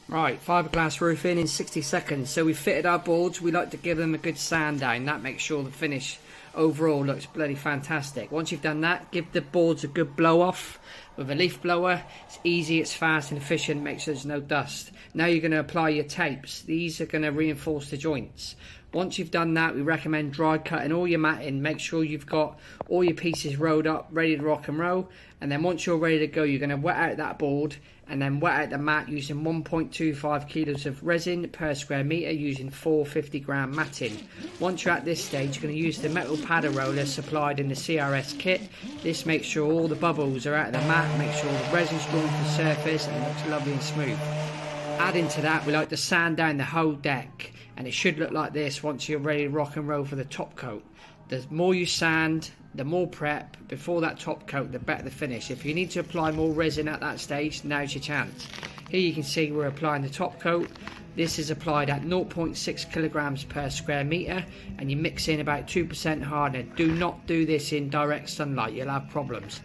Right, fiberglass roofing in 60 seconds. So we fitted our boards. We like to give them a good sand down. That makes sure the finish overall looks bloody fantastic. Once you've done that, give the boards a good blow off with a leaf blower. It's easy, it's fast and efficient, makes sure there's no dust. Now you're going to apply your tapes. These are going to reinforce the joints. Once you've done that, we recommend dry cutting all your matting. Make sure you've got all your pieces rolled up, ready to rock and roll. And then once you're ready to go, you're going to wet out that board and then wet out the mat using 1.25 kilos of resin per square metre using 450 gram matting. Once you're at this stage, you're going to use the metal powder roller supplied in the CRS kit. This makes sure all the bubbles are out of the mat, make sure the resin's drawn to the surface and it looks lovely and smooth. Adding to that, we like to sand down the whole deck, and it should look like this once you're ready to rock and roll for the top coat. The more you sand, the more prep before that top coat, the better the finish. If you need to apply more resin at that stage, now's your chance. Here you can see we're applying the top coat. This is applied at 0.6 kilograms per square metre, and you mix in about 2% hardener. Do not do this in direct sunlight, you'll have problems.